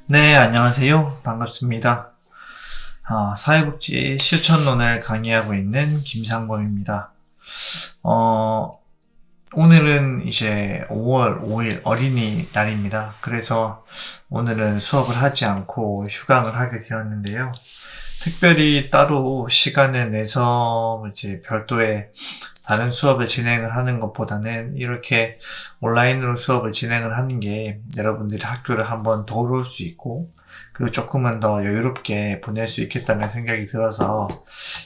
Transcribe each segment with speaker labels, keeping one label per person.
Speaker 1: 네, 안녕하세요. 반갑습니다. 사회복지 실천론을 강의하고 있는 김상범입니다. 오늘은 이제 5월 5일 어린이날입니다. 그래서 오늘은 수업을 하지 않고 휴강을 하게 되었는데요. 특별히 따로 시간을 내서 이제 별도의 다른 수업을 진행을 하는 것보다는 이렇게 온라인으로 수업을 진행을 하는 게 여러분들이 학교를 한번 더 올 수 있고, 그리고 조금은 더 여유롭게 보낼 수 있겠다는 생각이 들어서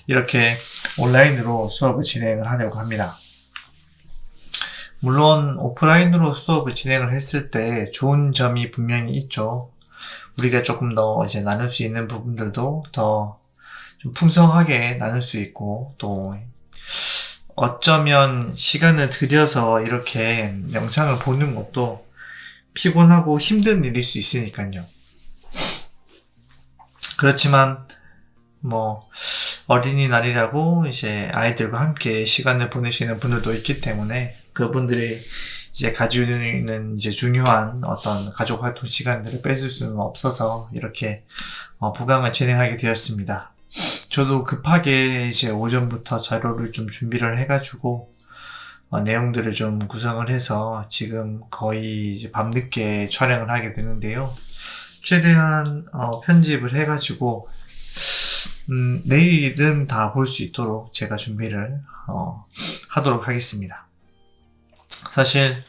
Speaker 1: 이렇게 온라인으로 수업을 진행을 하려고 합니다. 물론 오프라인으로 수업을 진행을 했을 때 좋은 점이 분명히 있죠. 우리가 조금 더 이제 나눌 수 있는 부분들도 더 좀 풍성하게 나눌 수 있고, 또 어쩌면 시간을 들여서 이렇게 영상을 보는 것도 피곤하고 힘든 일일 수 있으니까요. 그렇지만 어린이날이라고 이제 아이들과 함께 시간을 보내시는 분들도 있기 때문에 그분들이 이제 가지고 있는 이제 중요한 어떤 가족 활동 시간들을 뺏을 수는 없어서 이렇게 보강을 진행하게 되었습니다. 저도 급하게 이제 오전부터 자료를 좀 준비를 해가지고 내용들을 좀 구성을 해서 지금 거의 이제 밤늦게 촬영을 하게 되는데요. 최대한 편집을 해가지고 내일은 다 볼 수 있도록 제가 준비를 하도록 하겠습니다. 사실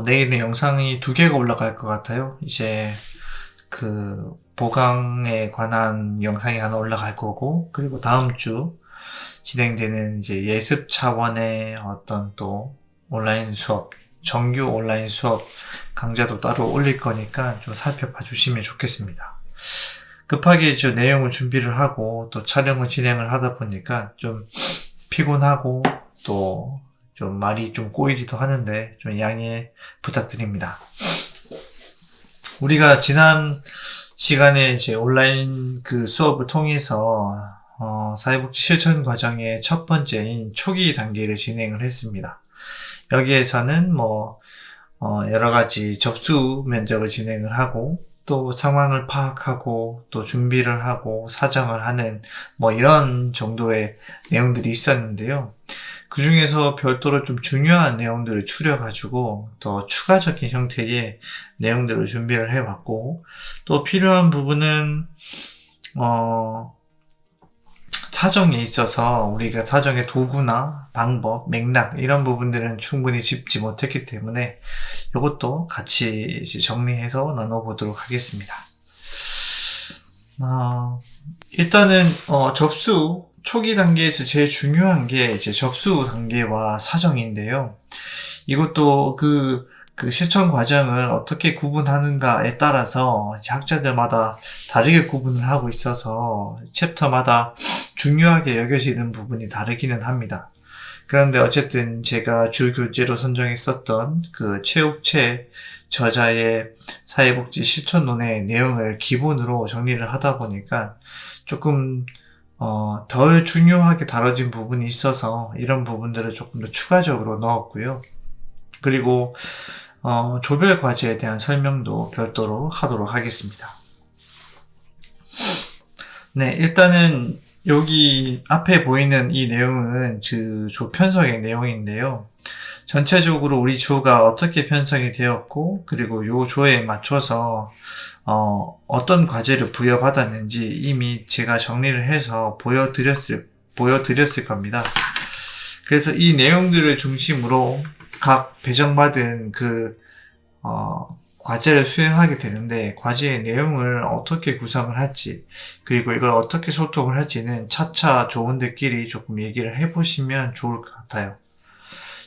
Speaker 1: 내일은 영상이 2개가 올라갈 것 같아요. 이제 그 보강에 관한 영상이 하나 올라갈 거고, 그리고 다음 주 진행되는 이제 예습 차원의 어떤 또 온라인 수업, 정규 온라인 수업 강좌도 따로 올릴 거니까 좀 살펴봐 주시면 좋겠습니다. 급하게 저 내용을 준비를 하고 또 촬영을 진행을 하다 보니까 좀 피곤하고 또 좀 말이 좀 꼬이기도 하는데 좀 양해 부탁드립니다. 우리가 지난 시간에 이제 온라인 그 수업을 통해서 사회복지 실천 과정의 첫 번째인 초기 단계를 진행을 했습니다. 여기에서는 여러 가지 접수 면접을 진행을 하고, 또 상황을 파악하고, 또 준비를 하고, 사정을 하는 이런 정도의 내용들이 있었는데요. 그 중에서 별도로 좀 중요한 내용들을 추려가지고 더 추가적인 형태의 내용들을 준비를 해왔고, 또 필요한 부분은 사정에 있어서 우리가 사정의 도구나 방법, 맥락 이런 부분들은 충분히 짚지 못했기 때문에 이것도 같이 이제 정리해서 나눠보도록 하겠습니다. 일단은 접수 초기 단계에서 제일 중요한 게 이제 접수 단계와 사정인데요. 이것도 그 실천 과정을 어떻게 구분하는가에 따라서 학자들마다 다르게 구분을 하고 있어서 챕터마다 중요하게 여겨지는 부분이 다르기는 합니다. 그런데 어쨌든 제가 주 교재로 선정했었던 그 최욱채 저자의 사회복지 실천론의 내용을 기본으로 정리를 하다 보니까 조금 덜 중요하게 다뤄진 부분이 있어서 이런 부분들을 조금 더 추가적으로 넣었고요. 그리고 조별 과제에 대한 설명도 별도로 하도록 하겠습니다. 네, 일단은 여기 앞에 보이는 이 내용은 조 편성의 내용인데요. 전체적으로 우리 조가 어떻게 편성이 되었고, 그리고 요 조에 맞춰서 어떤 과제를 부여받았는지 이미 제가 정리를 해서 보여드렸을 겁니다. 그래서 이 내용들을 중심으로 각 배정받은 과제를 수행하게 되는데, 과제의 내용을 어떻게 구성을 할지, 그리고 이걸 어떻게 소통을 할지는 차차 조원들끼리 조금 얘기를 해보시면 좋을 것 같아요.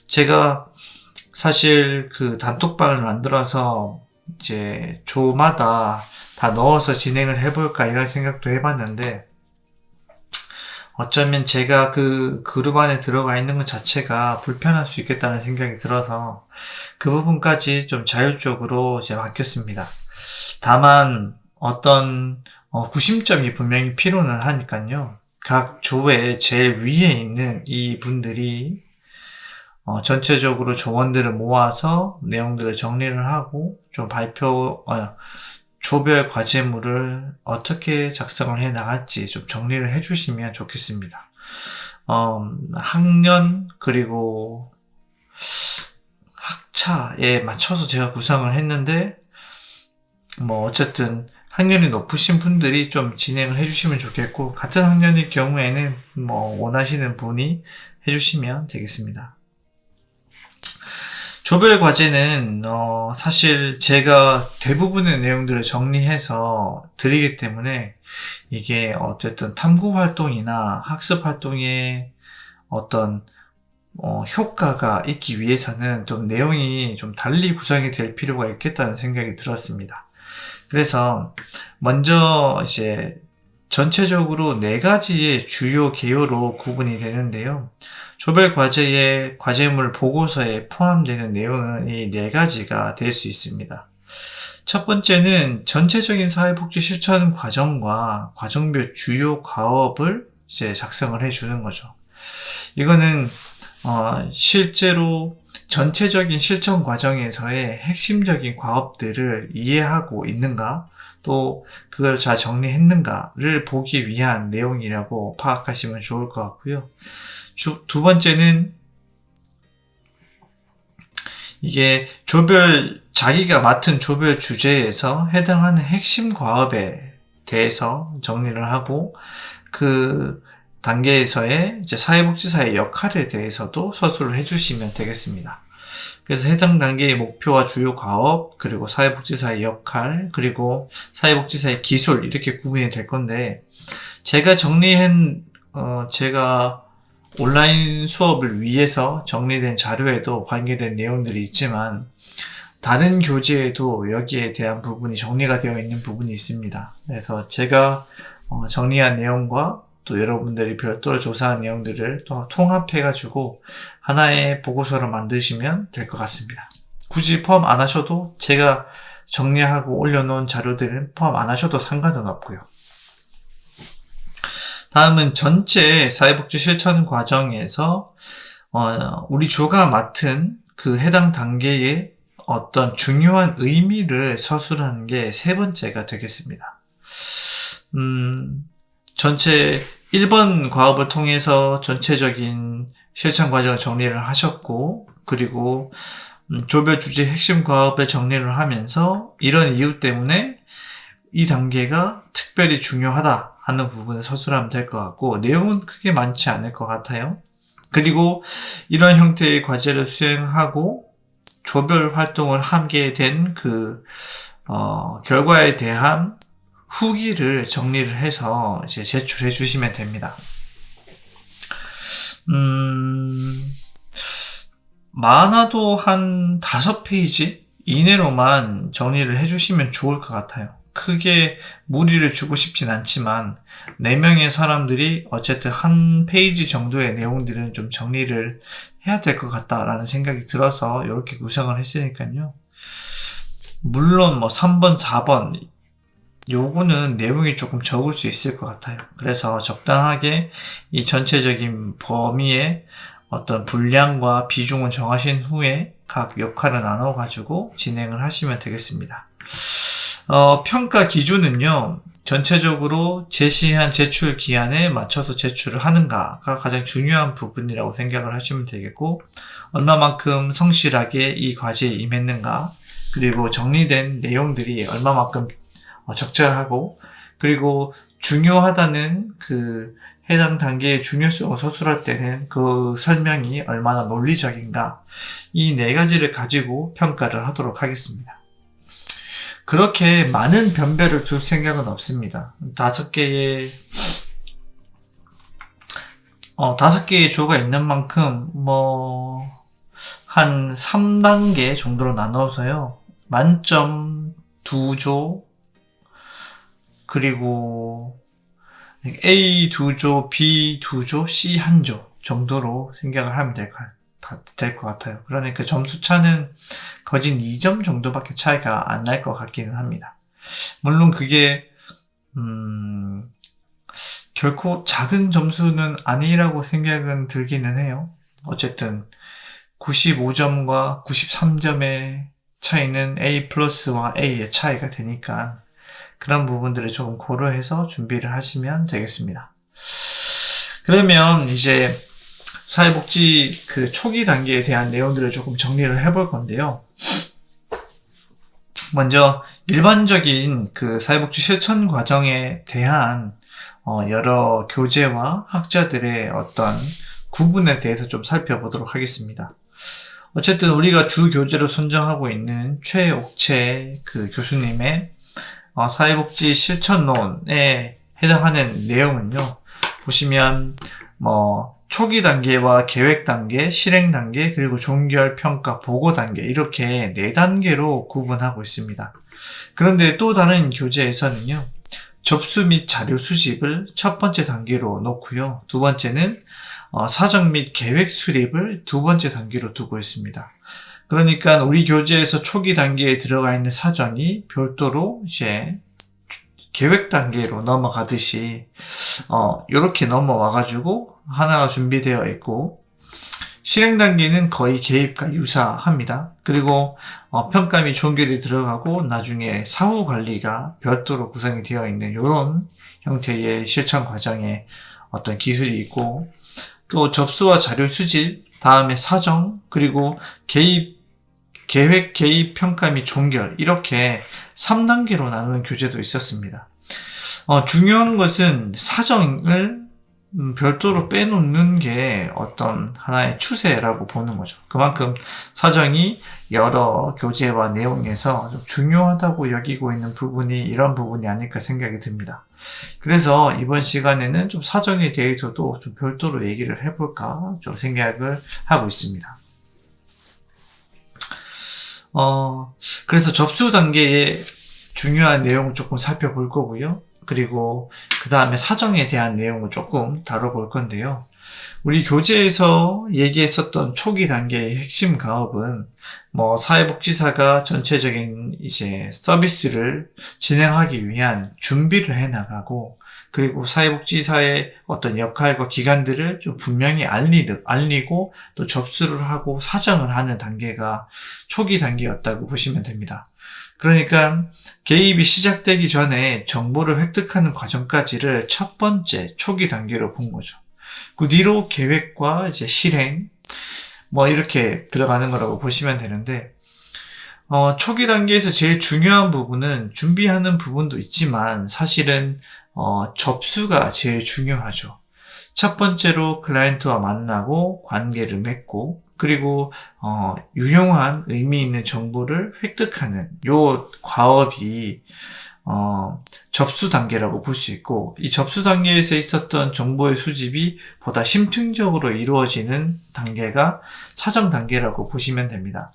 Speaker 1: 제가 사실 단톡방을 만들어서 이제 조마다 다 넣어서 진행을 해볼까 이런 생각도 해봤는데, 어쩌면 제가 그 그룹 안에 들어가 있는 것 자체가 불편할 수 있겠다는 생각이 들어서 그 부분까지 좀 자율적으로 이제 맡겼습니다. 다만 어떤 구심점이 분명히 필요는 하니까요. 각 조의 제일 위에 있는 이 분들이 전체적으로 조원들을 모아서 내용들을 정리를 하고 좀 조별 과제물을 어떻게 작성을 해 나갈지 좀 정리를 해 주시면 좋겠습니다. 학년 그리고 학차에 맞춰서 제가 구성을 했는데 어쨌든 학년이 높으신 분들이 좀 진행을 해주시면 좋겠고, 같은 학년일 경우에는 원하시는 분이 해주시면 되겠습니다. 조별 과제는 사실 제가 대부분의 내용들을 정리해서 드리기 때문에 이게 어쨌든 탐구 활동이나 학습 활동에 어떤 효과가 있기 위해서는 좀 내용이 좀 달리 구성이 될 필요가 있겠다는 생각이 들었습니다. 그래서 먼저 이제 전체적으로 4가지의 주요 개요로 구분이 되는데요. 조별 과제의 과제물 보고서에 포함되는 내용은 이 4가지가 될 수 있습니다. 첫 번째는 전체적인 사회복지 실천 과정과 과정별 주요 과업을 이제 작성을 해주는 거죠. 이거는 실제로 전체적인 실천 과정에서의 핵심적인 과업들을 이해하고 있는가, 또 그걸 잘 정리했는가를 보기 위한 내용이라고 파악하시면 좋을 것 같고요. 두 번째는 이게 자기가 맡은 조별 주제에서 해당하는 핵심 과업에 대해서 정리를 하고, 그 단계에서의 이제 사회복지사의 역할에 대해서도 서술을 해주시면 되겠습니다. 그래서 해당 단계의 목표와 주요 과업, 그리고 사회복지사의 역할, 그리고 사회복지사의 기술, 이렇게 구분이 될 건데, 제가 제가 온라인 수업을 위해서 정리된 자료에도 관계된 내용들이 있지만, 다른 교재에도 여기에 대한 부분이 정리가 되어 있는 부분이 있습니다. 그래서 제가 정리한 내용과 또 여러분들이 별도로 조사한 내용들을 또 통합해가지고 하나의 보고서를 만드시면 될 것 같습니다. 굳이 포함 안 하셔도, 제가 정리하고 올려놓은 자료들은 포함 안 하셔도 상관은 없고요. 다음은 전체 사회복지 실천 과정에서 우리 조가 맡은 그 해당 단계의 어떤 중요한 의미를 서술하는 게 3번째가 되겠습니다. 전체 1번 과업을 통해서 전체적인 실천 과정을 정리를 하셨고, 그리고 조별 주제 핵심 과업을 정리를 하면서 이런 이유 때문에 이 단계가 특별히 중요하다 하는 부분을 서술하면 될 것 같고, 내용은 크게 많지 않을 것 같아요. 그리고 이런 형태의 과제를 수행하고 조별 활동을 하게 된 결과에 대한 후기를 정리를 해서 이제 제출해 주시면 됩니다. 많아도 한 5페이지 이내로만 정리를 해 주시면 좋을 것 같아요. 크게 무리를 주고 싶진 않지만 4명의 사람들이 어쨌든 한 페이지 정도의 내용들은 좀 정리를 해야 될 것 같다라는 생각이 들어서 이렇게 구성을 했으니까요. 물론 3번, 4번 요거는 내용이 조금 적을 수 있을 것 같아요. 그래서 적당하게 이 전체적인 범위의 어떤 분량과 비중을 정하신 후에 각 역할을 나눠가지고 진행을 하시면 되겠습니다. 평가 기준은요, 전체적으로 제시한 제출 기한에 맞춰서 제출을 하는가가 가장 중요한 부분이라고 생각을 하시면 되겠고, 얼마만큼 성실하게 이 과제에 임했는가, 그리고 정리된 내용들이 얼마만큼 적절하고, 그리고 중요하다는 해당 단계의 중요성을 서술할 때는 그 설명이 얼마나 논리적인가, 이 4가지를 가지고 평가를 하도록 하겠습니다. 그렇게 많은 변별을 둘 생각은 없습니다. 5개의 조가 있는 만큼 한 3단계 정도로 나눠서요, 만점 2조, 그리고 A 2조, B 2조, C 1조 정도로 생각을 하면 될 것 같아요. 그러니까 점수 차는 거진 2점 정도밖에 차이가 안 날 것 같기는 합니다. 물론 그게 결코 작은 점수는 아니라고 생각은 들기는 해요. 어쨌든 95점과 93점의 차이는 A 플러스와 A의 차이가 되니까 그런 부분들을 조금 고려해서 준비를 하시면 되겠습니다. 그러면 이제 사회복지 그 초기 단계에 대한 내용들을 조금 정리를 해볼 건데요. 먼저 일반적인 그 사회복지 실천 과정에 대한 여러 교재와 학자들의 어떤 구분에 대해서 좀 살펴보도록 하겠습니다. 어쨌든 우리가 주 교재로 선정하고 있는 최옥채 그 교수님의 사회복지 실천론에 해당하는 내용은요. 보시면 초기 단계와 계획 단계, 실행 단계, 그리고 종결, 평가, 보고 단계 이렇게 4단계로 구분하고 있습니다. 그런데 또 다른 교재에서는요. 접수 및 자료 수집을 첫 번째 단계로 놓고요. 두 번째는 사정 및 계획 수립을 두 번째 단계로 두고 있습니다. 그러니까 우리 교재에서 초기 단계에 들어가 있는 사정이 별도로 이제 계획 단계로 넘어가듯이 이렇게 넘어와가지고 하나가 준비되어 있고 실행 단계는 거의 계획과 유사합니다. 그리고 평가 및 종결이 들어가고 나중에 사후 관리가 별도로 구성이 되어 있는 이런 형태의 실천 과정에 어떤 기술이 있고 또 접수와 자료 수집, 다음에 사정, 그리고 계획, 개입, 평가 및 종결 이렇게 3단계로 나누는 교재도 있었습니다. 중요한 것은 사정을 별도로 빼놓는 게 어떤 하나의 추세라고 보는 거죠. 그만큼 사정이 여러 교재와 내용에서 좀 중요하다고 여기고 있는 부분이 이런 부분이 아닐까 생각이 듭니다. 그래서 이번 시간에는 좀 사정에 대해서도 좀 별도로 얘기를 해볼까 좀 생각을 하고 있습니다. 그래서 접수 단계의 중요한 내용을 조금 살펴볼 거고요. 그리고 그 다음에 사정에 대한 내용을 조금 다뤄볼 건데요. 우리 교재에서 얘기했었던 초기 단계의 핵심 가업은 사회복지사가 전체적인 이제 서비스를 진행하기 위한 준비를 해 나가고 그리고 사회복지사의 어떤 역할과 기관들을 좀 분명히 알리고 또 접수를 하고 사정을 하는 단계가 초기 단계였다고 보시면 됩니다. 그러니까 개입이 시작되기 전에 정보를 획득하는 과정까지를 첫 번째 초기 단계로 본 거죠. 그 뒤로 계획과 이제 실행 이렇게 들어가는 거라고 보시면 되는데 초기 단계에서 제일 중요한 부분은 준비하는 부분도 있지만 사실은 접수가 제일 중요하죠. 첫 번째로 클라이언트와 만나고 관계를 맺고 그리고 유용한 의미 있는 정보를 획득하는 요 과업이 접수 단계라고 볼 수 있고 이 접수 단계에서 있었던 정보의 수집이 보다 심층적으로 이루어지는 단계가 사정 단계라고 보시면 됩니다.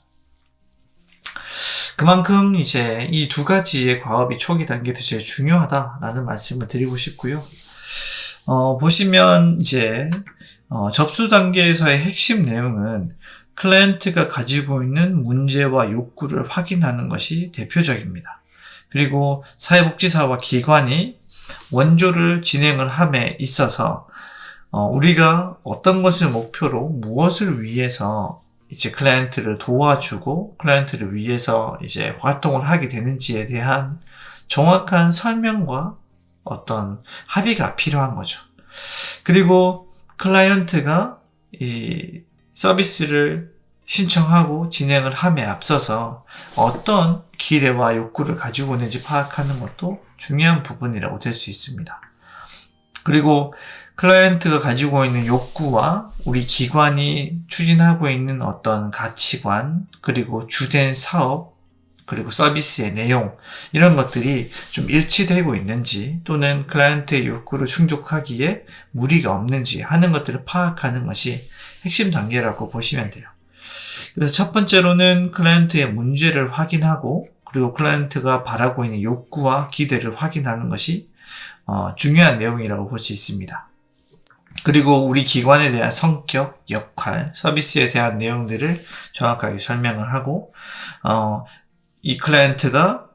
Speaker 1: 그만큼 이제 이 두 가지의 과업이 초기 단계에서 제일 중요하다라는 말씀을 드리고 싶고요. 보시면 이제 접수 단계에서의 핵심 내용은 클라이언트가 가지고 있는 문제와 욕구를 확인하는 것이 대표적입니다. 그리고 사회복지사와 기관이 원조를 진행을 함에 있어서 우리가 어떤 것을 목표로 무엇을 위해서 이제 클라이언트를 도와주고 클라이언트를 위해서 이제 활동을 하게 되는지에 대한 정확한 설명과 어떤 합의가 필요한 거죠. 그리고 클라이언트가 이 서비스를 신청하고 진행을 함에 앞서서 어떤 기대와 욕구를 가지고 있는지 파악하는 것도 중요한 부분이라고 될 수 있습니다. 그리고 클라이언트가 가지고 있는 욕구와 우리 기관이 추진하고 있는 어떤 가치관, 그리고 주된 사업, 그리고 서비스의 내용 이런 것들이 좀 일치되고 있는지 또는 클라이언트의 욕구를 충족하기에 무리가 없는지 하는 것들을 파악하는 것이 핵심 단계라고 보시면 돼요. 그래서 첫 번째로는 클라이언트의 문제를 확인하고 그리고 클라이언트가 바라고 있는 욕구와 기대를 확인하는 것이 중요한 내용이라고 볼 수 있습니다. 그리고 우리 기관에 대한 성격, 역할, 서비스에 대한 내용들을 정확하게 설명을 하고 이 클라이언트가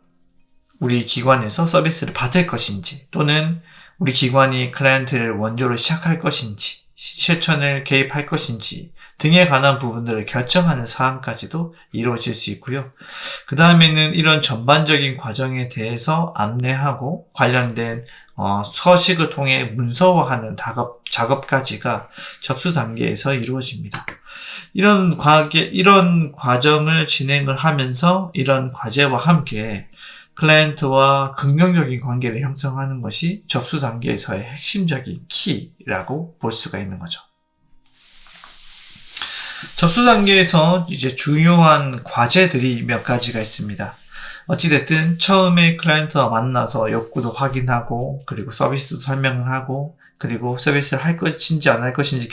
Speaker 1: 우리 기관에서 서비스를 받을 것인지 또는 우리 기관이 클라이언트를 원조로 시작할 것인지 실천을 개입할 것인지 등에 관한 부분들을 결정하는 사항까지도 이루어질 수 있고요. 그 다음에는 이런 전반적인 과정에 대해서 안내하고 관련된 서식을 통해 문서화하는 작업까지가 접수 단계에서 이루어집니다. 이런 과정을 진행을 하면서 이런 과제와 함께 클라이언트와 긍정적인 관계를 형성하는 것이 접수 단계에서의 핵심적인 키라고 볼 수가 있는 거죠. 접수 단계에서 이제 중요한 과제들이 몇 가지가 있습니다. 어찌됐든 처음에 클라이언트와 만나서 욕구도 확인하고, 그리고 서비스도 설명을 하고, 그리고 서비스를 할 것인지 안 할 것인지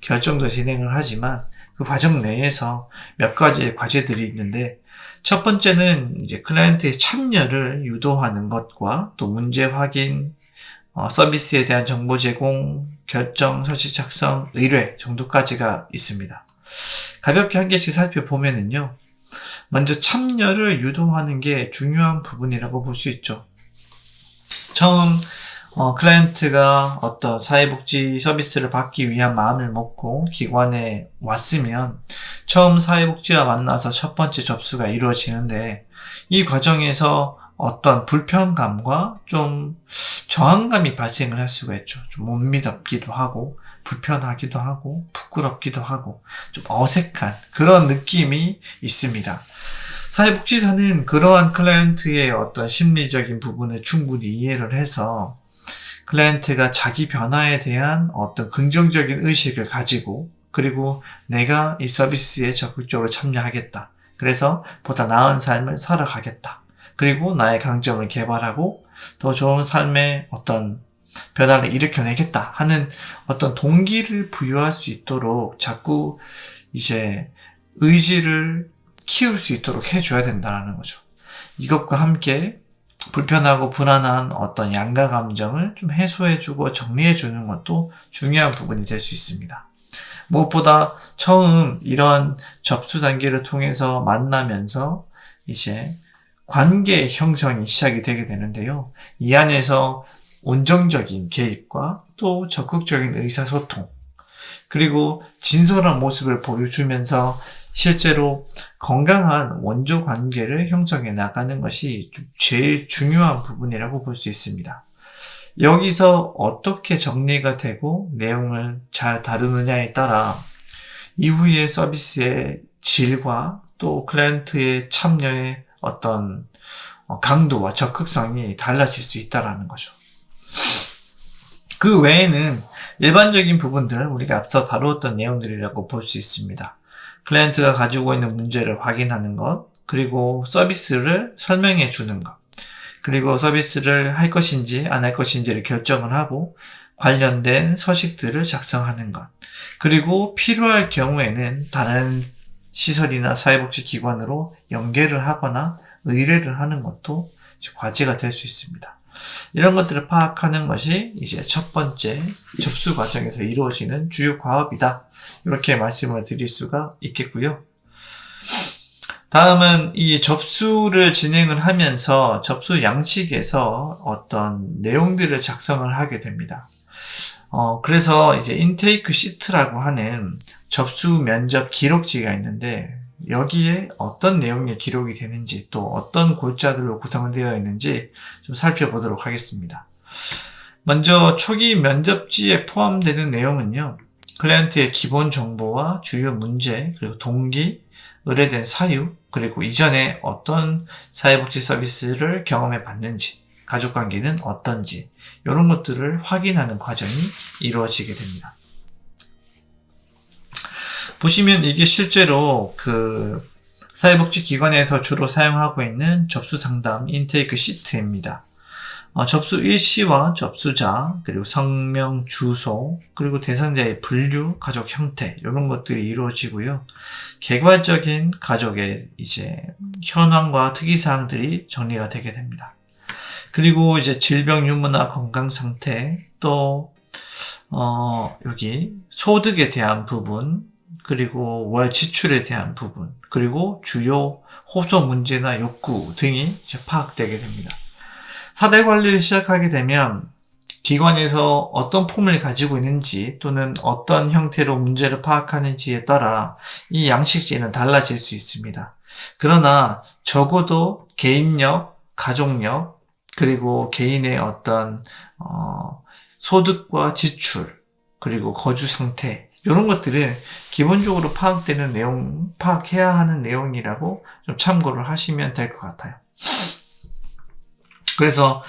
Speaker 1: 결정도 진행을 하지만, 그 과정 내에서 몇 가지의 과제들이 있는데, 첫 번째는 이제 클라이언트의 참여를 유도하는 것과 또 문제 확인, 서비스에 대한 정보 제공, 결정, 서식 작성, 의뢰 정도까지가 있습니다. 가볍게 한 개씩 살펴보면은요. 먼저 참여를 유도하는 게 중요한 부분이라고 볼 수 있죠. 처음 클라이언트가 어떤 사회복지 서비스를 받기 위한 마음을 먹고 기관에 왔으면 처음 사회복지와 만나서 첫 번째 접수가 이루어지는데 이 과정에서 어떤 불편감과 좀 저항감이 발생을 할 수가 있죠. 좀 못 믿었기도 하고 불편하기도 하고 부끄럽기도 하고 좀 어색한 그런 느낌이 있습니다. 사회복지사는 그러한 클라이언트의 어떤 심리적인 부분을 충분히 이해를 해서 클라이언트가 자기 변화에 대한 어떤 긍정적인 의식을 가지고 그리고 내가 이 서비스에 적극적으로 참여하겠다. 그래서 보다 나은 삶을 살아가겠다. 그리고 나의 강점을 개발하고 더 좋은 삶의 어떤 변화를 일으켜내겠다 하는 어떤 동기를 부여할 수 있도록 자꾸 이제 의지를 키울 수 있도록 해줘야 된다는 거죠. 이것과 함께 불편하고 불안한 어떤 양가 감정을 좀 해소해주고 정리해주는 것도 중요한 부분이 될 수 있습니다. 무엇보다 처음 이런 접수 단계를 통해서 만나면서 이제 관계 형성이 시작이 되게 되는데요. 이 안에서 온정적인 개입과 또 적극적인 의사소통, 그리고 진솔한 모습을 보여주면서 실제로 건강한 원조 관계를 형성해 나가는 것이 제일 중요한 부분이라고 볼 수 있습니다. 여기서 어떻게 정리가 되고 내용을 잘 다루느냐에 따라 이후의 서비스의 질과 또 클라이언트의 참여의 어떤 강도와 적극성이 달라질 수 있다는 거죠. 그 외에는 일반적인 부분들 우리가 앞서 다루었던 내용들이라고 볼 수 있습니다. 클라이언트가 가지고 있는 문제를 확인하는 것, 그리고 서비스를 설명해 주는 것, 그리고 서비스를 할 것인지 안 할 것인지를 결정을 하고 관련된 서식들을 작성하는 것, 그리고 필요할 경우에는 다른 시설이나 사회복지기관으로 연계를 하거나 의뢰를 하는 것도 과제가 될 수 있습니다. 이런 것들을 파악하는 것이 이제 첫 번째 접수 과정에서 이루어지는 주요 과업이다. 이렇게 말씀을 드릴 수가 있겠고요. 다음은 이 접수를 진행을 하면서 접수 양식에서 어떤 내용들을 작성을 하게 됩니다. 그래서 이제 인테이크 시트라고 하는 접수 면접 기록지가 있는데 여기에 어떤 내용이 기록이 되는지 또 어떤 골자들로 구성되어 있는지 좀 살펴보도록 하겠습니다. 먼저 초기 면접지에 포함되는 내용은요. 클라이언트의 기본 정보와 주요 문제, 그리고 동기, 의뢰된 사유, 그리고 이전에 어떤 사회복지 서비스를 경험해 봤는지, 가족관계는 어떤지 이런 것들을 확인하는 과정이 이루어지게 됩니다. 보시면 이게 실제로 그 사회복지기관에서 주로 사용하고 있는 접수상담 인테이크 시트입니다. 접수 일시와 접수자, 그리고 성명, 주소, 그리고 대상자의 분류, 가족 형태 이런 것들이 이루어지고요. 개괄적인 가족의 이제 현황과 특이사항들이 정리가 되게 됩니다. 그리고 이제 질병 유무나 건강 상태, 또 여기 소득에 대한 부분, 그리고 월 지출에 대한 부분, 그리고 주요 호소 문제나 욕구 등이 이제 파악되게 됩니다. 사례 관리를 시작하게 되면 기관에서 어떤 폼을 가지고 있는지 또는 어떤 형태로 문제를 파악하는지에 따라 이 양식지는 달라질 수 있습니다. 그러나 적어도 개인력, 가족력, 그리고 개인의 어떤 소득과 지출, 그리고 거주 상태, 이런 것들은 기본적으로 파악해야 하는 내용이라고 좀 참고를 하시면 될 것 같아요. 그래서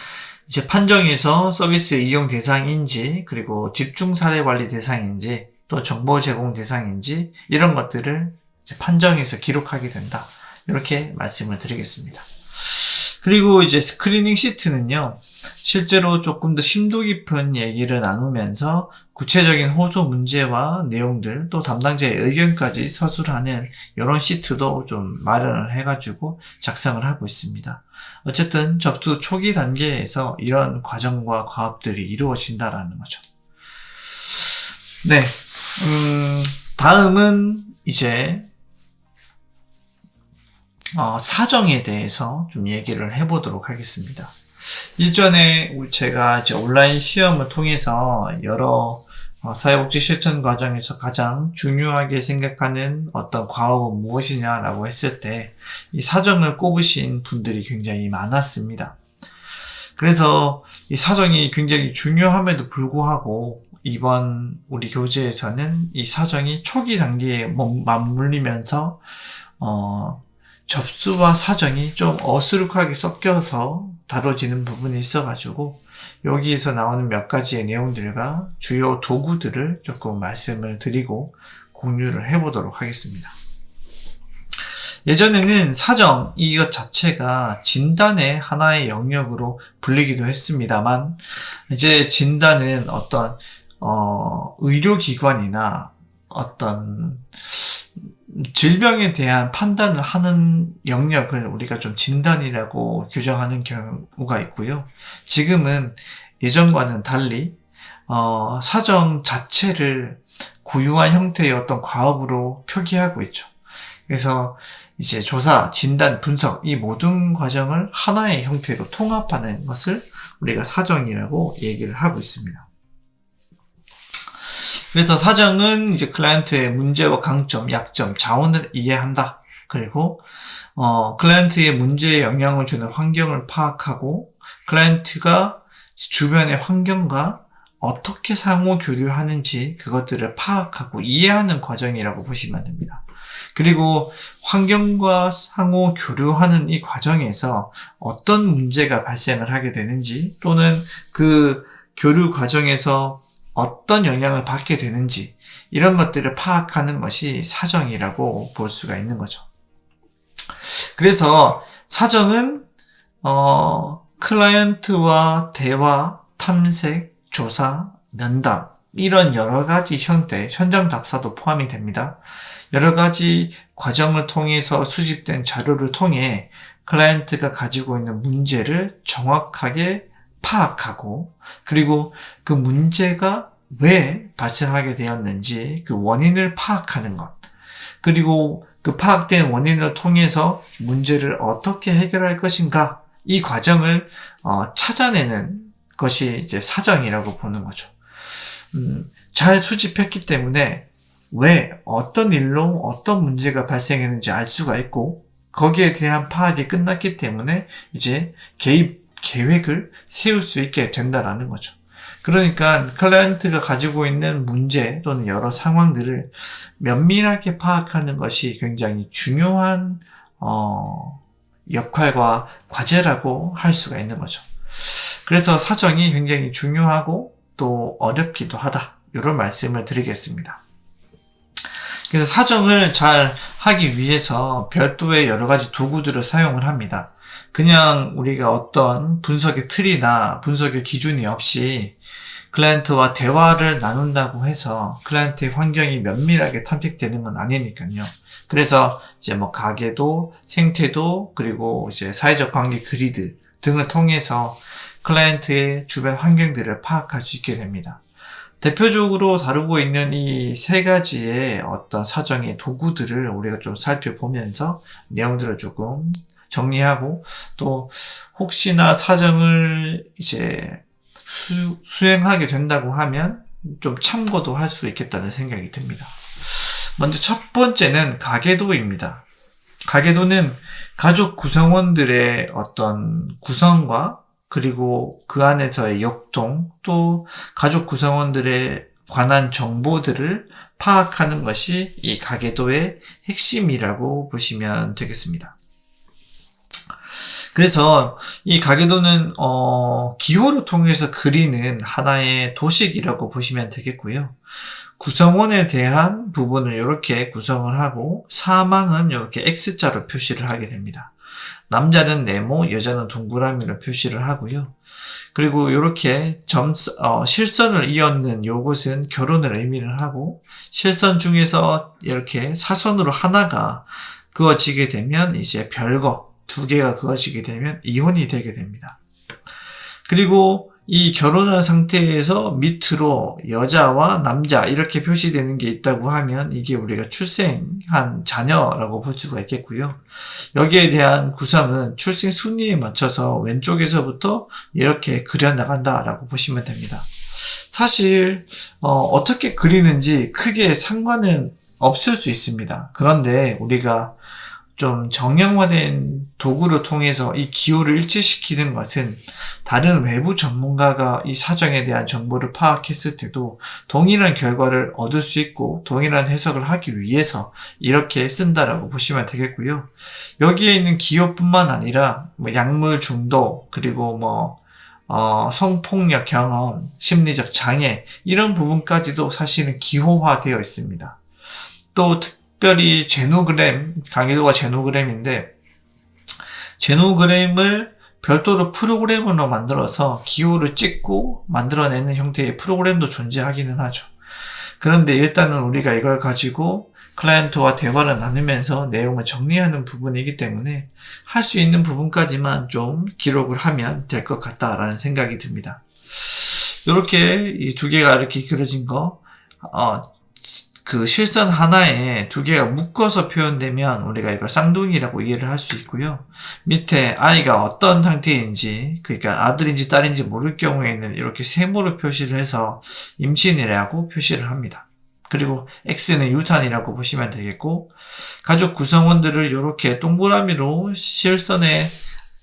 Speaker 1: 이제 판정에서 서비스 이용 대상인지, 그리고 집중 사례 관리 대상인지, 또 정보 제공 대상인지, 이런 것들을 이제 판정에서 기록하게 된다. 이렇게 말씀을 드리겠습니다. 그리고 이제 스크리닝 시트는요, 실제로 조금 더 심도 깊은 얘기를 나누면서 구체적인 호소 문제와 내용들, 또 담당자의 의견까지 서술하는 이런 시트도 좀 마련을 해가지고 작성을 하고 있습니다. 어쨌든 접수 초기 단계에서 이런 과정과 과업들이 이루어진다라는 거죠. 네, 다음은 이제 사정에 대해서 좀 얘기를 해보도록 하겠습니다. 일전에 제가 이제 온라인 시험을 통해서 여러 사회복지 실천 과정에서 가장 중요하게 생각하는 어떤 과업은 무엇이냐라고 했을 때 이 사정을 꼽으신 분들이 굉장히 많았습니다. 그래서 이 사정이 굉장히 중요함에도 불구하고 이번 우리 교재에서는 이 사정이 초기 단계에 맞물리면서 접수와 사정이 좀 어수룩하게 섞여서 다뤄지는 부분이 있어가지고 여기에서 나오는 몇 가지의 내용들과 주요 도구들을 조금 말씀을 드리고 공유를 해보도록 하겠습니다. 예전에는 사정 이것 자체가 진단의 하나의 영역으로 불리기도 했습니다만 이제 진단은 어떤 의료기관이나 어떤 질병에 대한 판단을 하는 영역을 우리가 좀 진단이라고 규정하는 경우가 있고요. 지금은 예전과는 달리 사정 자체를 고유한 형태의 어떤 과업으로 표기하고 있죠. 그래서 이제 조사, 진단, 분석 이 모든 과정을 하나의 형태로 통합하는 것을 우리가 사정이라고 얘기를 하고 있습니다. 그래서 사정은 이제 클라이언트의 문제와 강점, 약점, 자원을 이해한다. 그리고 클라이언트의 문제에 영향을 주는 환경을 파악하고 클라이언트가 주변의 환경과 어떻게 상호 교류하는지 그것들을 파악하고 이해하는 과정이라고 보시면 됩니다. 그리고 환경과 상호 교류하는 이 과정에서 어떤 문제가 발생을 하게 되는지 또는 그 교류 과정에서 어떤 영향을 받게 되는지 이런 것들을 파악하는 것이 사정이라고 볼 수가 있는 거죠. 그래서 사정은 클라이언트와 대화, 탐색, 조사, 면담 이런 여러 가지 형태, 현장 답사도 포함이 됩니다. 여러 가지 과정을 통해서 수집된 자료를 통해 클라이언트가 가지고 있는 문제를 정확하게 파악하고 그리고 그 문제가 왜 발생하게 되었는지 그 원인을 파악하는 것 그리고 그 파악된 원인을 통해서 문제를 어떻게 해결할 것인가 이 과정을 찾아내는 것이 이제 사정이라고 보는 거죠. 잘 수집했기 때문에 왜 어떤 일로 어떤 문제가 발생했는지 알 수가 있고 거기에 대한 파악이 끝났기 때문에 이제 개입 계획을 세울 수 있게 된다라는 거죠. 그러니까 클라이언트가 가지고 있는 문제 또는 여러 상황들을 면밀하게 파악하는 것이 굉장히 중요한 역할과 과제라고 할 수가 있는 거죠. 그래서 사정이 굉장히 중요하고 또 어렵기도 하다. 이런 말씀을 드리겠습니다. 그래서 사정을 잘 하기 위해서 별도의 여러 가지 도구들을 사용을 합니다. 그냥 우리가 어떤 분석의 틀이나 분석의 기준이 없이 클라이언트와 대화를 나눈다고 해서 클라이언트의 환경이 면밀하게 탐색되는 건 아니니까요. 그래서 이제 뭐 가계도, 생태도, 그리고 이제 사회적 관계 그리드 등을 통해서 클라이언트의 주변 환경들을 파악할 수 있게 됩니다. 대표적으로 다루고 있는 이 세 가지의 어떤 사정의 도구들을 우리가 좀 살펴보면서 내용들을 조금 정리하고 또 혹시나 사정을 이제 수행하게 된다고 하면 좀 참고도 할 수 있겠다는 생각이 듭니다. 먼저 첫 번째는 가계도입니다. 가계도는 가족 구성원들의 어떤 구성과 그리고 그 안에서의 역동, 또 가족 구성원들에 관한 정보들을 파악하는 것이 이 가계도의 핵심이라고 보시면 되겠습니다. 그래서 이 가계도는 기호를 통해서 그리는 하나의 도식이라고 보시면 되겠고요. 구성원에 대한 부분을 이렇게 구성을 하고 사망은 이렇게 X자로 표시를 하게 됩니다. 남자는 네모, 여자는 동그라미로 표시를 하고요. 그리고 이렇게 실선을 이었는 요것은 결혼을 의미를 하고, 실선 중에서 이렇게 사선으로 하나가 그어지게 되면 이제 별거, 2개가 그어지게 되면 이혼이 되게 됩니다. 그리고 이 결혼한 상태에서 밑으로 여자와 남자 이렇게 표시되는 게 있다고 하면 이게 우리가 출생한 자녀라고 볼 수가 있겠고요. 여기에 대한 구성은 출생 순위에 맞춰서 왼쪽에서부터 이렇게 그려나간다라고 보시면 됩니다. 사실 어떻게 그리는지 크게 상관은 없을 수 있습니다. 그런데 우리가 좀 정형화된 도구를 통해서 이 기호를 일치시키는 것은 다른 외부 전문가가 이 사정에 대한 정보를 파악했을 때도 동일한 결과를 얻을 수 있고 동일한 해석을 하기 위해서 이렇게 쓴다라고 보시면 되겠고요. 여기에 있는 기호뿐만 아니라 약물 중독, 그리고 성폭력 경험, 심리적 장애 이런 부분까지도 사실은 기호화되어 있습니다. 또 특별히 제노그램, 가계도가 제노그램인데 제노그램을 별도로 프로그램으로 만들어서 기호를 찍고 만들어내는 형태의 프로그램도 존재하기는 하죠. 그런데 일단은 우리가 이걸 가지고 클라이언트와 대화를 나누면서 내용을 정리하는 부분이기 때문에 할 수 있는 부분까지만 좀 기록을 하면 될 것 같다라는 생각이 듭니다. 이렇게 이 2개가 이렇게 그려진 거, 그 실선 하나에 2개가 묶어서 표현되면 우리가 이걸 쌍둥이라고 이해를 할 수 있고요. 밑에 아이가 어떤 상태인지, 그러니까 아들인지 딸인지 모를 경우에는 이렇게 세모로 표시를 해서 임신이라고 표시를 합니다. 그리고 X는 유산이라고 보시면 되겠고, 가족 구성원들을 이렇게 동그라미로 실선에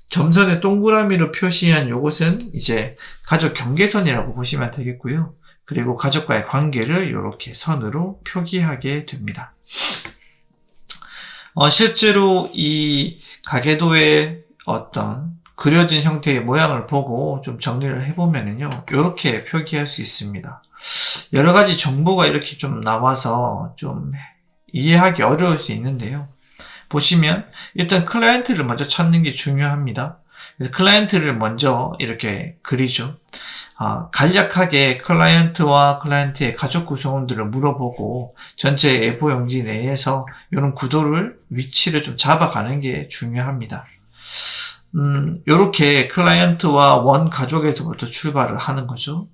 Speaker 1: 점선에 동그라미로 표시한 요것은 이제 가족 경계선이라고 보시면 되겠고요. 그리고 가족과의 관계를 이렇게 선으로 표기하게 됩니다. 실제로 이 가계도의 어떤 그려진 형태의 모양을 보고 좀 정리를 해보면은요, 이렇게 표기할 수 있습니다. 여러 가지 정보가 이렇게 좀 나와서 좀 이해하기 어려울 수 있는데요. 보시면 일단 클라이언트를 먼저 찾는 게 중요합니다. 그래서 클라이언트를 먼저 이렇게 그리죠. 간략하게 클라이언트와 클라이언트의 가족 구성원들을 물어보고 전체 A4 용지 내에서 이런 구도를, 위치를 좀 잡아가는 게 중요합니다. 요렇게 클라이언트와 원 가족에서부터 출발을 하는 거죠.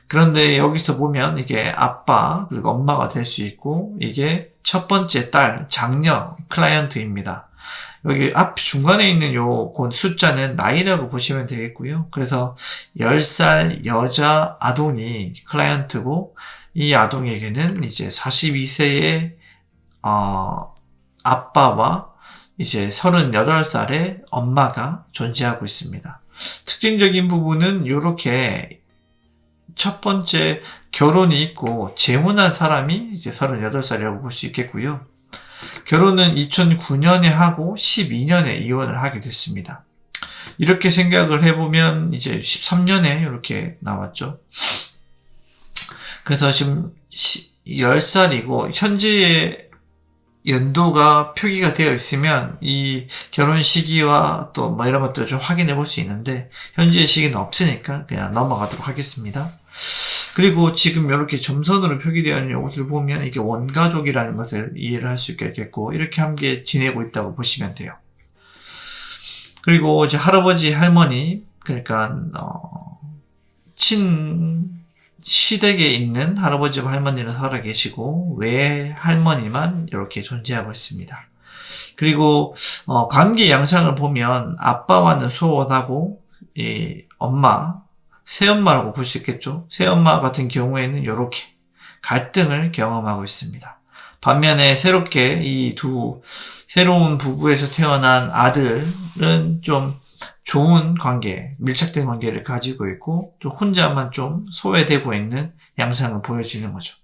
Speaker 1: 그런데 여기서 보면 이게 아빠 그리고 엄마가 될 수 있고, 이게 첫 번째 딸, 장녀, 클라이언트입니다. 여기 앞 중간에 있는 요 숫자는 나이라고 보시면 되겠고요. 그래서 10살 여자 아동이 클라이언트고, 이 아동에게는 이제 42세의 아빠와 이제 38살의 엄마가 존재하고 있습니다. 특징적인 부분은 요렇게 첫 번째 결혼이 있고 재혼한 사람이 이제 38살이라고 볼 수 있겠고요. 결혼은 2009년에 하고 12년에 이혼을 하게 됐습니다. 이렇게 생각을 해보면 이제 13년에 이렇게 나왔죠. 그래서 지금 10살이고 현재의 연도가 표기가 되어 있으면 이 결혼 시기와 또 이런 것들을 좀 확인해 볼 수 있는데, 현재의 시기는 없으니까 그냥 넘어가도록 하겠습니다. 그리고 지금 이렇게 점선으로 표기되어 있는 요것을 보면 이게 원가족이라는 것을 이해를 할 수 있겠고, 이렇게 함께 지내고 있다고 보시면 돼요. 그리고 이제 할아버지, 할머니, 그러니까 시댁에 있는 할아버지와 할머니는 살아 계시고 외 할머니만 이렇게 존재하고 있습니다. 그리고 관계 양상을 보면 아빠와는 소원하고 이 엄마, 새엄마라고 볼 수 있겠죠. 새엄마 같은 경우에는 이렇게 갈등을 경험하고 있습니다. 반면에 새롭게 이 두 새로운 부부에서 태어난 아들은 좀 좋은 관계, 밀착된 관계를 가지고 있고 또 혼자만 좀 소외되고 있는 양상을 보여지는 거죠.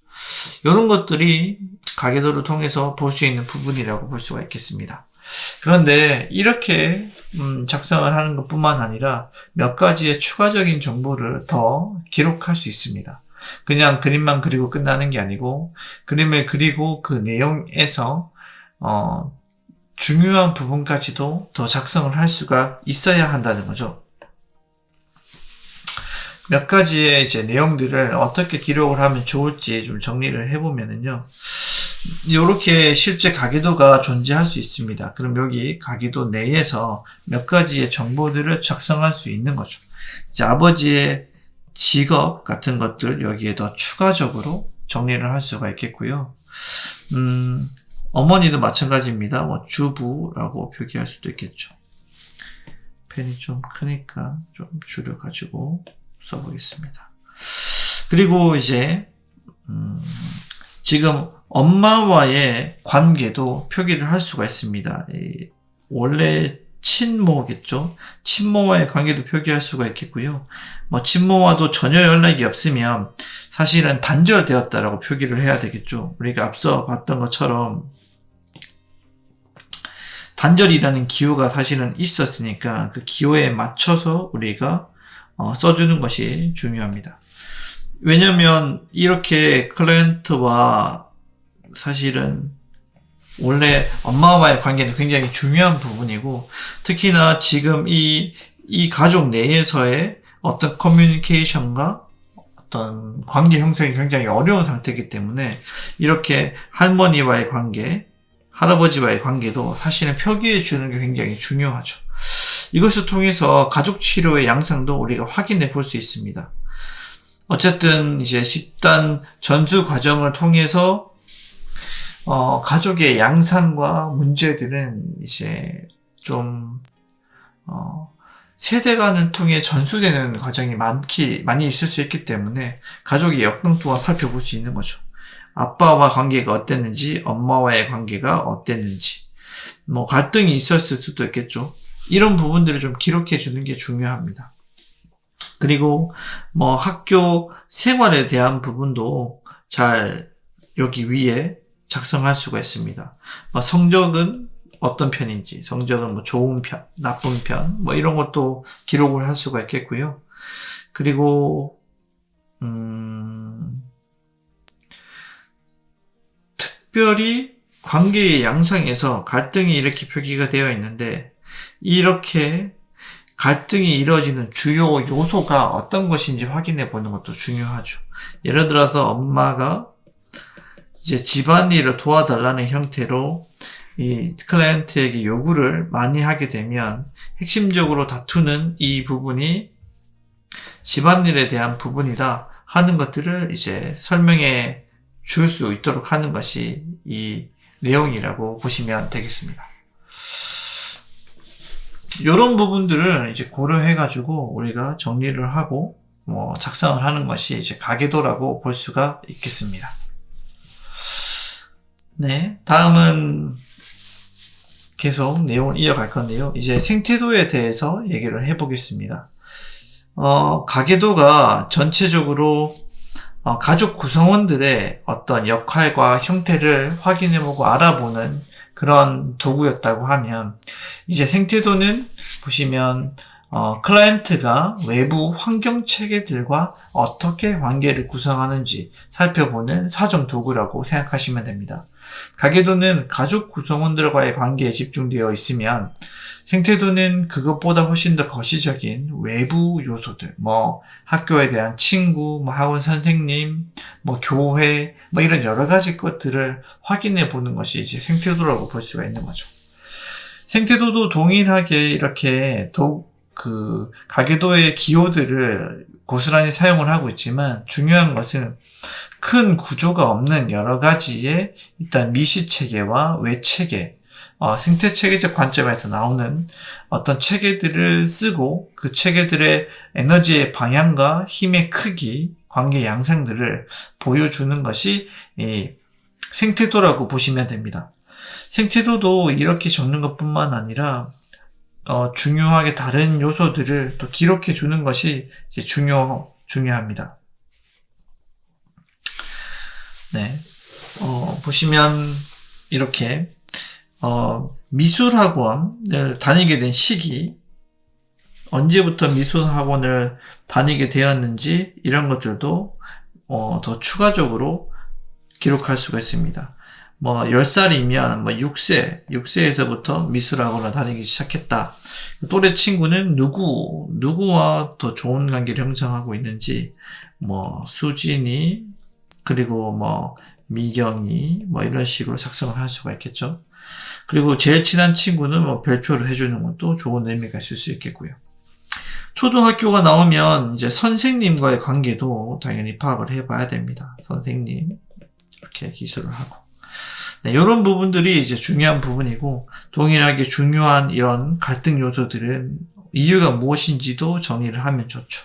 Speaker 1: 이런 것들이 가계도를 통해서 볼 수 있는 부분이라고 볼 수가 있겠습니다. 그런데 이렇게 작성을 하는 것뿐만 아니라 몇 가지의 추가적인 정보를 더 기록할 수 있습니다. 그냥 그림만 그리고 끝나는 게 아니고 그림을 그리고 그 내용에서 중요한 부분까지도 더 작성을 할 수가 있어야 한다는 거죠. 몇 가지의 이제 내용들을 어떻게 기록을 하면 좋을지 좀 정리를 해보면은요. 이렇게 실제 가계도가 존재할 수 있습니다. 그럼 여기 가계도 내에서 몇 가지의 정보들을 작성할 수 있는 거죠. 이제 아버지의 직업 같은 것들 여기에 더 추가적으로 정리를 할 수가 있겠고요. 어머니도 마찬가지입니다. 뭐 주부라고 표기할 수도 있겠죠. 펜이 좀 크니까 좀 줄여가지고 써보겠습니다. 그리고 이제 지금 엄마와의 관계도 표기를 할 수가 있습니다. 원래 친모겠죠. 친모와의 관계도 표기할 수가 있겠고요. 뭐 친모와도 전혀 연락이 없으면 사실은 단절되었다라고 표기를 해야 되겠죠. 우리가 앞서 봤던 것처럼 단절이라는 기호가 사실은 있었으니까 그 기호에 맞춰서 우리가 써주는 것이 중요합니다. 왜냐면 이렇게 클라이언트와 사실은 원래 엄마와의 관계는 굉장히 중요한 부분이고 특히나 지금 이 가족 내에서의 어떤 커뮤니케이션과 어떤 관계 형성이 굉장히 어려운 상태이기 때문에 이렇게 할머니와의 관계, 할아버지와의 관계도 사실은 표기해 주는 게 굉장히 중요하죠. 이것을 통해서 가족 치료의 양상도 우리가 확인해 볼 수 있습니다. 어쨌든 이제 집단 전수 과정을 통해서 가족의 양상과 문제들은 이제 좀 세대간을 통해 전수되는 과정이 많이 있을 수 있기 때문에 가족의 역동 또한 살펴볼 수 있는 거죠. 아빠와 관계가 어땠는지, 엄마와의 관계가 어땠는지, 뭐 갈등이 있었을 수도 있겠죠. 이런 부분들을 좀 기록해 주는 게 중요합니다. 그리고 뭐 학교 생활에 대한 부분도 잘 여기 위에 작성할 수가 있습니다. 뭐 성적은 어떤 편인지, 성적은 뭐 좋은 편, 나쁜 편, 뭐 이런 것도 기록을 할 수가 있겠고요. 그리고 특별히 관계의 양상에서 갈등이 이렇게 표기가 되어 있는데 이렇게 갈등이 이루어지는 주요 요소가 어떤 것인지 확인해 보는 것도 중요하죠. 예를 들어서 엄마가 이제 집안일을 도와달라는 형태로 이 클라이언트에게 요구를 많이 하게 되면 핵심적으로 다투는 이 부분이 집안일에 대한 부분이다 하는 것들을 이제 설명해 줄 수 있도록 하는 것이 이 내용이라고 보시면 되겠습니다. 이런 부분들을 이제 고려해가지고 우리가 정리를 하고 작성을 하는 것이 이제 가계도라고 볼 수가 있겠습니다. 네, 다음은 계속 내용을 이어갈 건데요. 이제 생태도에 대해서 얘기를 해보겠습니다. 가계도가 전체적으로 가족 구성원들의 어떤 역할과 형태를 확인해보고 알아보는 그런 도구였다고 하면 이제 생태도는 보시면 클라이언트가 외부 환경 체계들과 어떻게 관계를 구성하는지 살펴보는 사정 도구라고 생각하시면 됩니다. 가계도는 가족 구성원들과의 관계에 집중되어 있으면 생태도는 그것보다 훨씬 더 거시적인 외부 요소들, 학교에 대한 친구, 학원 선생님, 교회, 이런 여러 가지 것들을 확인해 보는 것이 이제 생태도라고 볼 수가 있는 거죠. 생태도도 동일하게 이렇게 가계도의 기호들을 고스란히 사용을 하고 있지만 중요한 것은 큰 구조가 없는 여러 가지의 일단 미시체계와 외체계, 생태 체계적 관점에서 나오는 어떤 체계들을 쓰고 그 체계들의 에너지의 방향과 힘의 크기, 관계 양상들을 보여주는 것이 이 생태도라고 보시면 됩니다. 생태도도 이렇게 적는 것뿐만 아니라 중요하게 다른 요소들을 또 기록해 주는 것이 이제 중요합니다. 네. 보시면 이렇게 미술학원을 다니게 된 시기, 언제부터 미술학원을 다니게 되었는지 이런 것들도 더 추가적으로 기록할 수가 있습니다. 10살이면 6세에서부터 미술학원을 다니기 시작했다. 또래 친구는 누구와 더 좋은 관계를 형성하고 있는지, 수진이, 그리고 미경이, 이런 식으로 작성을 할 수가 있겠죠. 그리고 제일 친한 친구는 별표를 해주는 것도 좋은 의미가 있을 수 있겠고요. 초등학교가 나오면 이제 선생님과의 관계도 당연히 파악을 해봐야 됩니다. 선생님. 이렇게 기술을 하고. 네, 이런 부분들이 이제 중요한 부분이고, 동일하게 중요한 이런 갈등 요소들은 이유가 무엇인지도 정의를 하면 좋죠.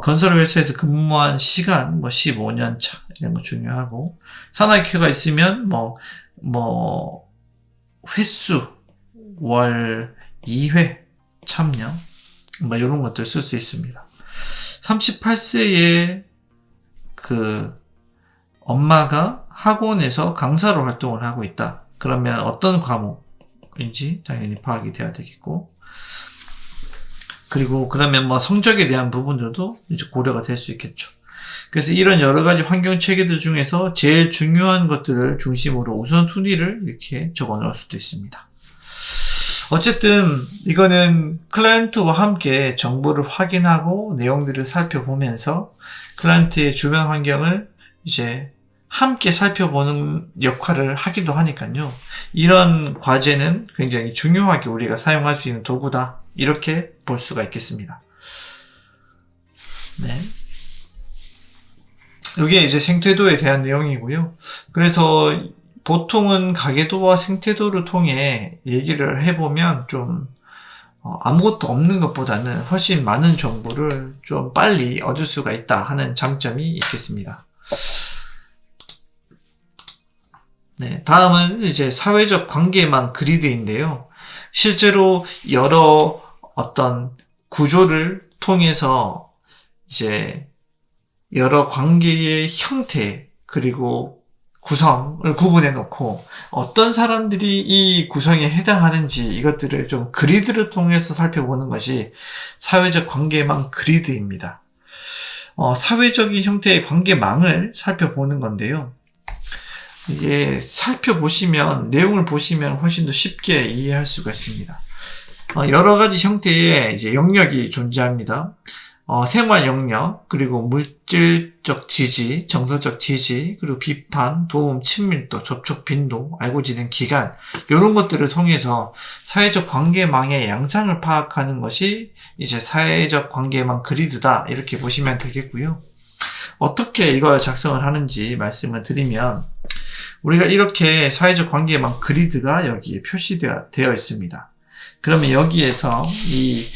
Speaker 1: 건설회사에서 근무한 시간, 15년 차, 이런 거 중요하고, 산학회가 있으면, 횟수, 월 2회 참여, 이런 것들 쓸 수 있습니다. 38세에 엄마가 학원에서 강사로 활동을 하고 있다. 그러면 어떤 과목인지 당연히 파악이 돼야 되겠고, 그리고 그러면 성적에 대한 부분들도 이제 고려가 될 수 있겠죠. 그래서 이런 여러 가지 환경 체계들 중에서 제일 중요한 것들을 중심으로 우선순위를 이렇게 적어 놓을 수도 있습니다. 어쨌든 이거는 클라이언트와 함께 정보를 확인하고 내용들을 살펴보면서 클라이언트의 주변 환경을 이제 함께 살펴보는 역할을 하기도 하니까요. 이런 과제는 굉장히 중요하게 우리가 사용할 수 있는 도구다. 이렇게 볼 수가 있겠습니다. 네. 이게 이제 생태도에 대한 내용이고요. 그래서 보통은 가계도와 생태도를 통해 얘기를 해보면 좀 아무것도 없는 것보다는 훨씬 많은 정보를 좀 빨리 얻을 수가 있다 하는 장점이 있겠습니다. 네, 다음은 이제 사회적 관계망 그리드인데요. 실제로 여러 어떤 구조를 통해서 이제 여러 관계의 형태 그리고 구성을 구분해 놓고 어떤 사람들이 이 구성에 해당하는지 이것들을 좀 그리드를 통해서 살펴보는 것이 사회적 관계망 그리드입니다. 사회적인 형태의 관계망을 살펴보는 건데요. 이게 살펴보시면 내용을 보시면 훨씬 더 쉽게 이해할 수가 있습니다. 여러 가지 형태의 이제 영역이 존재합니다. 생활 영역, 그리고 물질적 지지, 정서적 지지, 그리고 비판, 도움, 친밀도, 접촉 빈도, 알고 지낸 기간, 이런 것들을 통해서 사회적 관계망의 양상을 파악하는 것이 이제 사회적 관계망 그리드다. 이렇게 보시면 되겠고요. 어떻게 이걸 작성을 하는지 말씀을 드리면, 우리가 이렇게 사회적 관계망 그리드가 여기에 표시되어 있습니다. 그러면 여기에서 이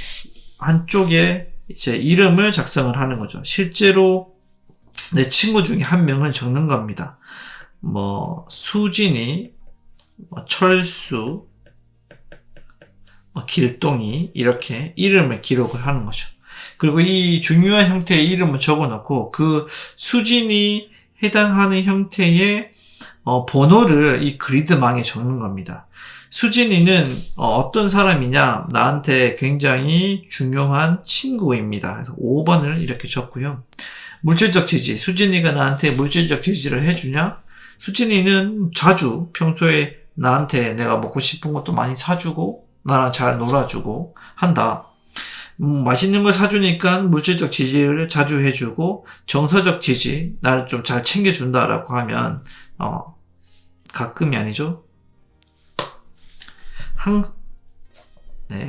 Speaker 1: 한쪽에 이제 이름을 작성을 하는 거죠. 실제로 내 친구 중에 한 명을 적는 겁니다. 수진이, 철수, 길동이 이렇게 이름을 기록을 하는 거죠. 그리고 이 중요한 형태의 이름을 적어놓고 그 수진이 해당하는 형태의 번호를 이 그리드망에 적는 겁니다. 수진이는 어떤 사람이냐? 나한테 굉장히 중요한 친구입니다. 그래서 5번을 이렇게 적고요. 물질적 지지. 수진이가 나한테 물질적 지지를 해주냐? 수진이는 자주 평소에 나한테 내가 먹고 싶은 것도 많이 사주고 나랑 잘 놀아주고 한다. 맛있는 걸 사주니까 물질적 지지를 자주 해주고 정서적 지지, 나를 좀 잘 챙겨준다라고 하면 가끔이 아니죠.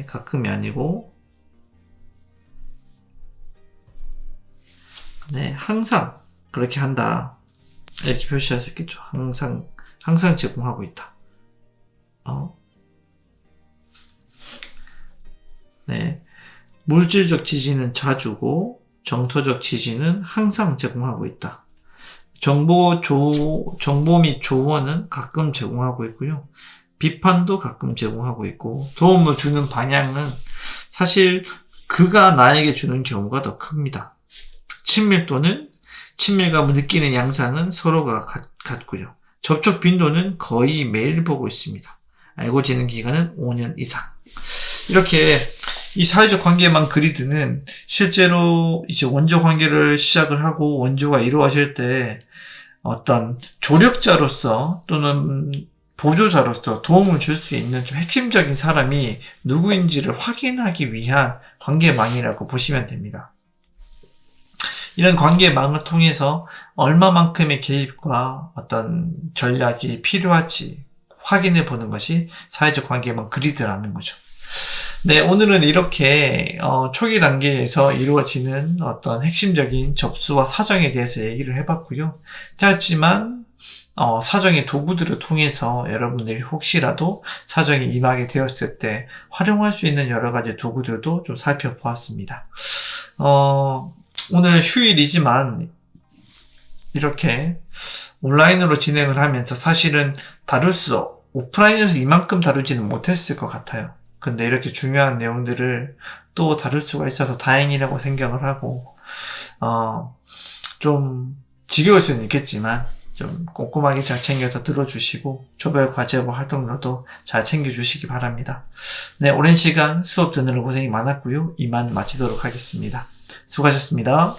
Speaker 1: 가끔이 아니고, 항상 그렇게 한다. 이렇게 표시할 수 있겠죠. 항상 제공하고 있다. 네. 물질적 지지는 자주고 정서적 지지는 항상 제공하고 있다. 정보 및 조언은 가끔 제공하고 있고요. 비판도 가끔 제공하고 있고, 도움을 주는 방향은 사실 그가 나에게 주는 경우가 더 큽니다. 친밀감을 느끼는 양상은 서로가 같고요. 접촉 빈도는 거의 매일 보고 있습니다. 알고 지낸 기간은 5년 이상. 이렇게 이 사회적 관계만 그리드는 실제로 이제 원조 관계를 시작을 하고 원조가 이루어질 때 어떤 조력자로서 또는 보조자로서 도움을 줄 수 있는 좀 핵심적인 사람이 누구인지를 확인하기 위한 관계망이라고 보시면 됩니다. 이런 관계망을 통해서 얼마만큼의 개입과 어떤 전략이 필요할지 확인해 보는 것이 사회적 관계망 그리드라는 거죠. 네, 오늘은 이렇게 초기 단계에서 이루어지는 어떤 핵심적인 접수와 사정에 대해서 얘기를 해봤고요. 짧지만 사정의 도구들을 통해서 여러분들이 혹시라도 사정이 임하게 되었을 때 활용할 수 있는 여러 가지 도구들도 좀 살펴보았습니다. 오늘 휴일이지만 이렇게 온라인으로 진행을 하면서 사실은 오프라인에서 이만큼 다루지는 못했을 것 같아요. 근데 이렇게 중요한 내용들을 또 다룰 수가 있어서 다행이라고 생각을 하고, 좀 지겨울 수는 있겠지만, 좀 꼼꼼하게 잘 챙겨서 들어주시고, 조별 과제와 활동들도 잘 챙겨주시기 바랍니다. 네, 오랜 시간 수업 듣느라 고생이 많았고요. 이만 마치도록 하겠습니다. 수고하셨습니다.